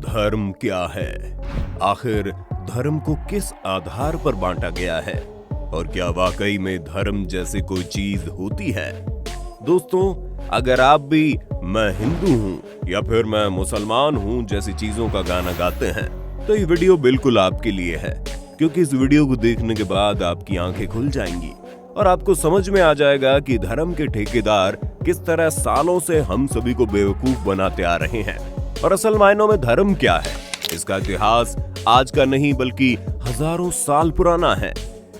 धर्म क्या है? आखिर धर्म को किस आधार पर बांटा गया है? और क्या वाकई में धर्म जैसी कोई चीज होती है? दोस्तों, अगर आप भी मैं हिंदू हूं या फिर मैं मुसलमान हूं जैसी चीजों का गाना गाते हैं, तो ये वीडियो बिल्कुल आपके लिए है, क्योंकि इस वीडियो को देखने के बाद आपकी आंखें खुल जाएंगी और आपको समझ में आ जाएगा कि धर्म के ठेकेदार किस तरह सालों से हम सभी को बेवकूफ बनाते आ रहे हैं। और असल मायनों में धर्म क्या है, इसका इतिहास आज का नहीं बल्कि हजारों साल पुराना है,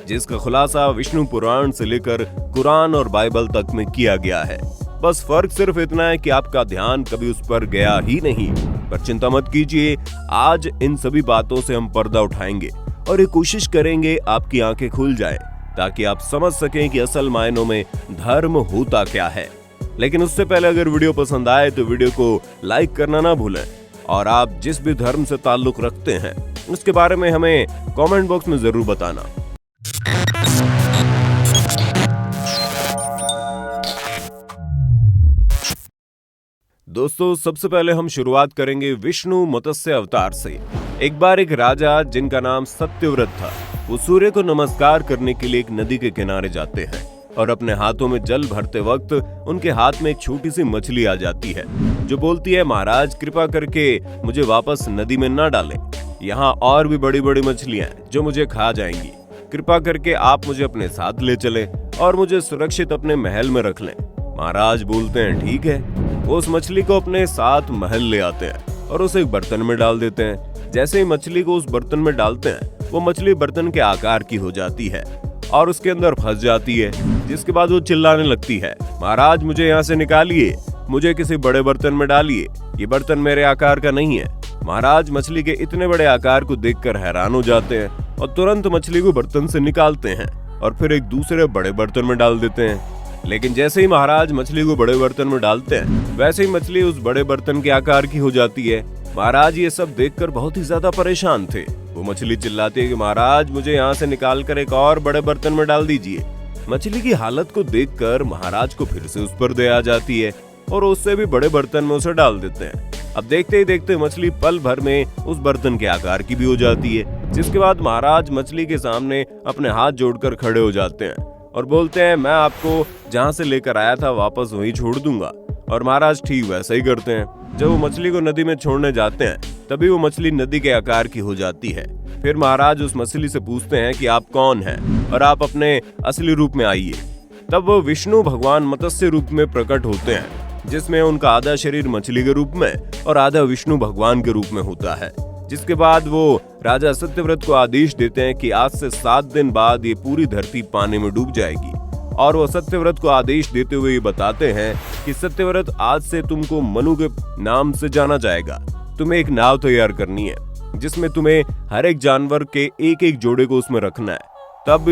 जिसका खुलासा विष्णु पुराण से लेकर कुरान और बाइबल तक में किया गया है। बस फर्क सिर्फ इतना है कि आपका ध्यान कभी उस पर गया ही नहीं। पर चिंता मत कीजिए, आज इन सभी बातों से हम पर्दा उठाएंगे और ये कोशिश करेंगे आपकी आंखें खुल जाए, ताकि आप समझ सकें कि असल मायनों में धर्म होता क्या है। लेकिन उससे पहले अगर वीडियो पसंद आए तो वीडियो को लाइक करना ना भूलें, और आप जिस भी धर्म से ताल्लुक रखते हैं उसके बारे में हमें कमेंट बॉक्स में जरूर बताना। दोस्तों, सबसे पहले हम शुरुआत करेंगे विष्णु मत्स्य अवतार से। एक बार एक राजा जिनका नाम सत्यव्रत था, वो सूर्य को नमस्कार करने के लिए एक नदी के किनारे जाते हैं और अपने हाथों में जल भरते वक्त उनके हाथ में एक छोटी सी मछली आ जाती है, जो बोलती है, महाराज कृपा करके मुझे वापस नदी में ना डालें, यहाँ और भी बड़ी बड़ी मछलियां हैं जो मुझे खा जाएंगी। कृपा करके आप मुझे अपने साथ ले चलें और मुझे सुरक्षित अपने महल में रख लें। महाराज बोलते हैं, ठीक है। वो उस मछली को अपने साथ महल ले आते हैं और उसे एक बर्तन में डाल देते हैं। जैसे ही मछली को उस बर्तन में डालते हैं, वो मछली बर्तन के आकार की हो जाती है और उसके अंदर फंस जाती है, जिसके बाद वो चिल्लाने लगती है, महाराज मुझे यहाँ से निकालिए, मुझे किसी बड़े बर्तन में डालिए, ये बर्तन मेरे आकार का नहीं है। महाराज मछली के इतने बड़े आकार को देखकर हैरान हो जाते हैं और तुरंत मछली को बर्तन से निकालते हैं और फिर एक दूसरे बड़े बर्तन में डाल देते हैं। लेकिन जैसे ही महाराज मछली को बड़े बर्तन में डालते हैं, वैसे ही मछली उस बड़े बर्तन के आकार की हो जाती है। महाराज ये सब देखकर बहुत ही ज्यादा परेशान थे। वो मछली चिल्लाती है कि महाराज मुझे यहाँ से निकालकर एक और बड़े बर्तन में डाल दीजिए। मछली की हालत को देखकर महाराज को फिर से उस पर दया आ जाती है और उससे भी बड़े बर्तन में उसे डाल देते हैं। अब देखते ही देखते मछली पल भर में उस बर्तन के आकार की भी हो जाती है, जिसके बाद महाराज मछली के सामने अपने हाथ जोड़कर खड़े हो जाते हैं और बोलते हैं, मैं आपको जहाँ से लेकर आया था वापस वहीं छोड़ दूंगा। और महाराज ठीक वैसा ही करते हैं। जब वो मछली को नदी में छोड़ने जाते हैं, तभी वो मछली नदी के आकार की हो जाती है। फिर महाराज उस मछली से पूछते हैं कि आप कौन हैं और आप अपने असली रूप में आइए। तब वो विष्णु भगवान मत्स्य रूप में प्रकट होते हैं, जिसमें उनका आधा शरीर मछली के रूप में और आधा विष्णु भगवान के रूप में होता है। जिसके बाद वो राजा सत्यव्रत को आदेश देते हैं कि आज से 7 दिन बाद ये पूरी धरती पानी में डूब जाएगी। और वो सत्यव्रत को आदेश देते हुए ये बताते हैं कि सत्यव्रत, आज से तुमको मनु के नाम से जाना जाएगा। तुम्हें एक नाव तैयार करनी है, जिसमें तुम्हें हर एक जानवर के एक एक जोड़े को उसमें रखना है। तब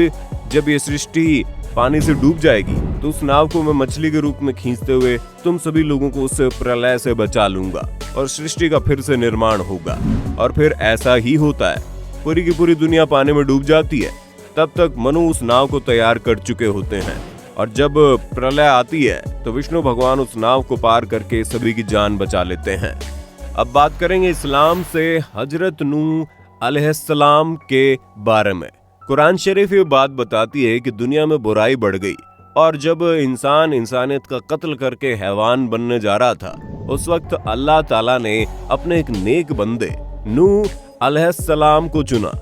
जब ये सृष्टि पानी से डूब जाएगी, तो उस नाव को मैं मछली के रूप में खींचते हुए तुम सभी लोगों को उससे प्रलय से बचा लूंगा और सृष्टि का फिर से निर्माण होगा। और फिर ऐसा ही होता है, पूरी की पूरी दुनिया पानी में डूब जाती है। तब तक मनु उस नाव को तैयार कर चुके होते हैं और जब प्रलय आती है तो विष्णु भगवान उस नाव को पार करके सभी की जान बचा लेते हैं। अब बात करेंगे इस्लाम से हजरत नूह अलैहिस्सलाम के बारे में। कुरान शरीफ ये बात बताती है कि दुनिया में बुराई बढ़ गई और जब इंसान इंसानियत का कत्ल करके हैवान बनने जा रहा था, उस वक्त अल्लाह ताला ने अपने एक नेक बंदे नूह अलैहिस्सलाम को चुना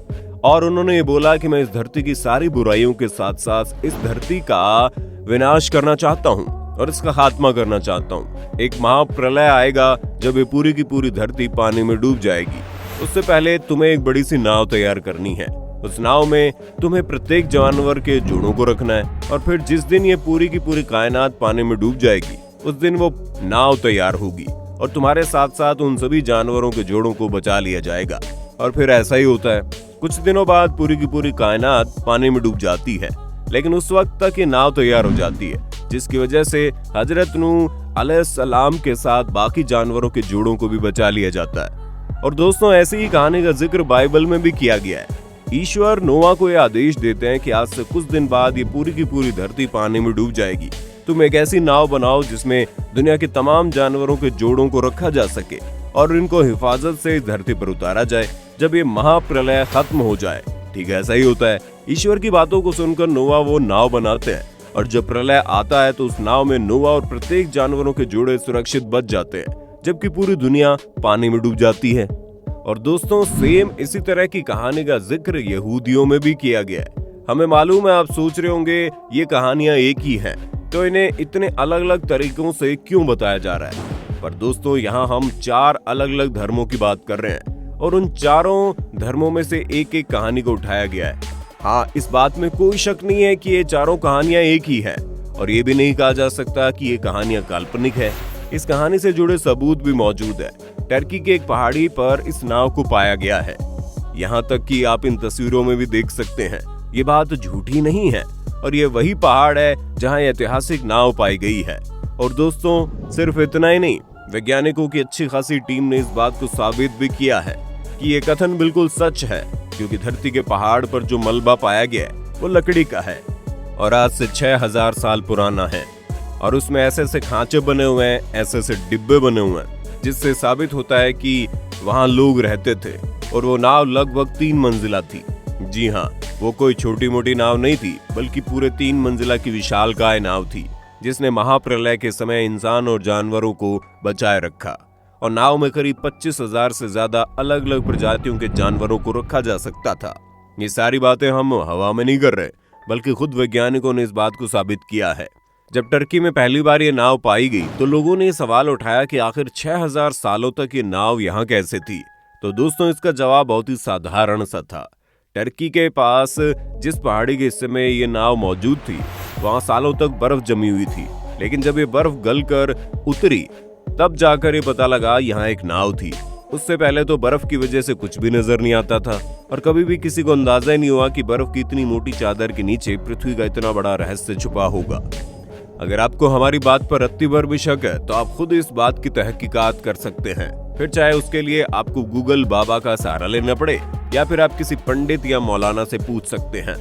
और उन्होंने ये बोला कि मैं इस धरती की सारी बुराइयों के साथ साथ इस धरती का विनाश करना चाहता हूँ और इसका खात्मा करना चाहता हूँ। एक महाप्रलय आएगा जब ये पूरी की पूरी धरती पानी में डूब जाएगी। उससे पहले तुम्हें एक बड़ी सी नाव तैयार करनी है। उस नाव में तुम्हें प्रत्येक जानवर के जोड़ों को रखना है और फिर जिस दिन ये पूरी की पूरी कायनात पानी में डूब जाएगी, उस दिन वो नाव तैयार होगी और तुम्हारे साथ साथ उन सभी जानवरों के जोड़ों को बचा लिया जाएगा। और फिर ऐसा ही होता है। कुछ दिनों बाद पूरी की पूरी कायनात पानी में डूब जाती है, लेकिन उस वक्त तक ये नाव तैयार हो जाती है, जिसकी वजह से हजरत नूह अलैहिस्सलाम के साथ बाकी जानवरों के जोड़ों को भी बचा लिया जाता है। और दोस्तों, ऐसी ही कहानी का जिक्र बाइबल में भी किया गया है। ईश्वर नोवा को यह आदेश देते हैं कि आज से कुछ दिन बाद ये पूरी की पूरी धरती पानी में डूब जाएगी। तुम एक ऐसी नाव बनाओ जिसमें दुनिया के तमाम जानवरों के जोड़ों को रखा जा सके और इनको हिफाजत से इस धरती पर उतारा जाए जब ये महाप्रलय खत्म हो जाए। ठीक है, ऐसा ही होता है। ईश्वर की बातों को सुनकर नोवा वो नाव बनाते हैं और जब प्रलय आता है तो उस नाव में नोवा और प्रत्येक जानवरों के जोड़े सुरक्षित बच जाते हैं, जबकि पूरी दुनिया पानी में डूब जाती है। और दोस्तों, सेम इसी तरह की कहानी का जिक्र यहूदियों में भी किया गया है। हमें मालूम है, आप सोच रहे होंगे ये कहानियां एक ही हैं, तो इन्हें इतने अलग अलग तरीकों से क्यों बताया जा रहा है। पर दोस्तों, यहाँ हम 4 अलग अलग धर्मों की बात कर रहे हैं और उन चारों धर्मों में से एक एक कहानी को उठाया गया है। हाँ, इस बात में कोई शक नहीं है कि ये चारों कहानियां एक ही हैं और ये भी नहीं कहा जा सकता कि ये कहानियां काल्पनिक है। इस कहानी से जुड़े सबूत भी मौजूद है। टर्की के एक पहाड़ी पर इस नाव को पाया गया है। यहाँ तक कि आप इन तस्वीरों में भी देख सकते हैं, ये बात झूठी नहीं है और ये वही पहाड़ है जहाँ ऐतिहासिक नाव पाई गई है। और दोस्तों, सिर्फ इतना ही नहीं, वैज्ञानिकों की अच्छी खासी टीम ने इस बात को साबित भी किया है कि ये कथन बिल्कुल सच है, क्योंकि धरती के पहाड़ पर जो मलबा पाया गया है वो लकड़ी का है और आज से 6000 साल पुराना है और उसमें ऐसे ऐसे खांचे बने हुए हैं, ऐसे ऐसे डिब्बे बने हुए हैं, जिससे साबित होता है कि वहाँ लोग रहते थे। और वो नाव लगभग 3 मंजिला थी। जी हाँ, वो कोई छोटी मोटी नाव नहीं थी, बल्कि पूरे 3 मंजिला की विशालकाय नाव थी, जिसने महाप्रलय के समय इंसान और जानवरों को बचाए रखा। और नाव में करीब 25,000 से ज्यादा अलग अलग प्रजातियों के जानवरों को रखा जा सकता था। ये सारी बातें हम हवा में नहीं कर रहे, बल्कि खुद वैज्ञानिकों ने इस बात को साबित किया है। जब टर्की में पहली बार ये नाव पाई गई तो लोगों ने ये सवाल उठाया कि आखिर 6000 सालों तक ये नाव यहाँ कैसे थी। तो दोस्तों, इसका जवाब बहुत ही साधारण सा था। टर्की के पास जिस पहाड़ी के हिस्से में ये नाव मौजूद थी, वहाँ सालों तक बर्फ जमी हुई थी, लेकिन जब ये बर्फ गलकर उतरी तब जाकर ये पता लगा यहाँ एक नाव थी। उससे पहले तो बर्फ की वजह से कुछ भी नजर नहीं आता था और कभी भी किसी को अंदाजा ही नहीं हुआ कि बर्फ की इतनी मोटी चादर के नीचे पृथ्वी का इतना बड़ा रहस्य छुपा होगा। अगर आपको हमारी बात पर रत्ती भर भी शक है तो आप खुद इस बात की तहकीकात कर सकते हैं, फिर चाहे उसके लिए आपको गूगल बाबा का सहारा लेना पड़े या फिर आप किसी पंडित या मौलाना से पूछ सकते हैं।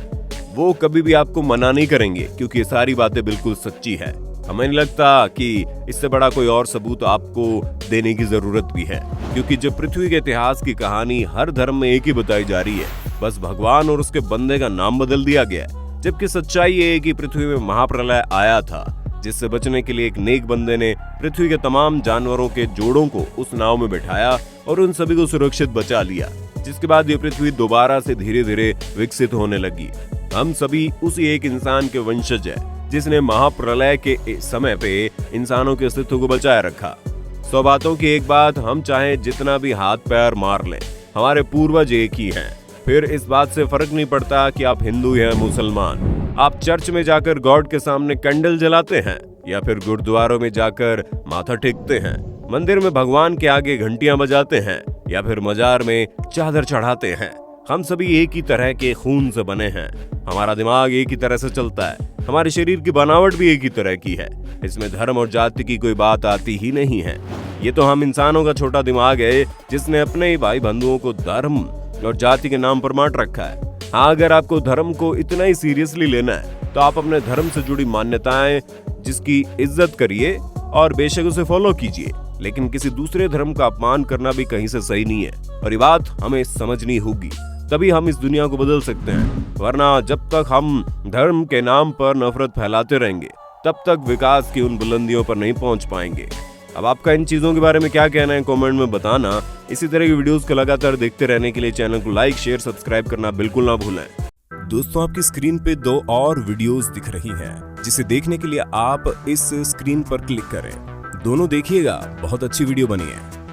वो कभी भी आपको मना नहीं करेंगे, क्योंकि ये सारी बातें बिल्कुल सच्ची है। हमें नहीं लगता कि इससे बड़ा कोई और सबूत आपको देने की जरूरत भी है, क्योंकि जब पृथ्वी के इतिहास की कहानी हर धर्म में एक ही बताई जा रही है, बस भगवान और उसके बंदे का नाम बदल दिया गया है। जबकि सच्चाई ये है कि पृथ्वी में महाप्रलय आया था, जिससे बचने के लिए एक नेक बंदे ने पृथ्वी के तमाम जानवरों के जोड़ों को उस नाव में बैठाया और उन सभी को सुरक्षित बचा लिया, जिसके बाद ये पृथ्वी दोबारा से धीरे धीरे विकसित होने लगी। हम सभी उसी एक इंसान के वंशज है जिसने महाप्रलय के समय पे इंसानों के अस्तित्व को बचाए रखा। 100 बातों की एक बात, हम चाहे जितना भी हाथ पैर मार लें, हमारे पूर्वज एक ही हैं। फिर इस बात से फर्क नहीं पड़ता कि आप हिंदू या मुसलमान, आप चर्च में जाकर गॉड के सामने कैंडल जलाते हैं या फिर गुरुद्वारों में जाकर माथा टेकते हैं, मंदिर में भगवान के आगे घंटियां बजाते हैं या फिर मजार में चादर चढ़ाते हैं। हम सभी एक ही तरह के खून से बने हैं, हमारा दिमाग एक ही तरह से चलता है, हमारे शरीर की बनावट भी एक ही तरह की है। इसमें धर्म और जाति की कोई बात आती ही नहीं है। ये तो हम इंसानों का छोटा दिमाग है जिसने अपने ही भाई बंधुओं को धर्म और जाति के नाम पर बांट रखा है। हाँ, अगर आपको धर्म को इतना ही सीरियसली लेना है तो आप अपने धर्म से जुड़ी मान्यताएं जिसकी इज्जत करिए और बेशक उसे फॉलो कीजिए, लेकिन किसी दूसरे धर्म का अपमान करना भी कहीं से सही नहीं है। और ये बात हमें समझनी होगी, तभी हम इस दुनिया को बदल सकते हैं। वरना जब तक हम धर्म के नाम पर नफरत फैलाते रहेंगे, तब तक विकास की उन बुलंदियों पर नहीं पहुंच पाएंगे। अब आपका इन चीजों के बारे में क्या कहना है, कमेंट में बताना। इसी तरह की वीडियोस को लगातार देखते रहने के लिए चैनल को लाइक, शेयर, सब्सक्राइब करना बिल्कुल ना भूलें। दोस्तों, आपकी स्क्रीन पे 2 और वीडियोस दिख रही हैं, जिसे देखने के लिए आप इस स्क्रीन पर क्लिक करें। दोनों देखिएगा, बहुत अच्छी वीडियो बनी है।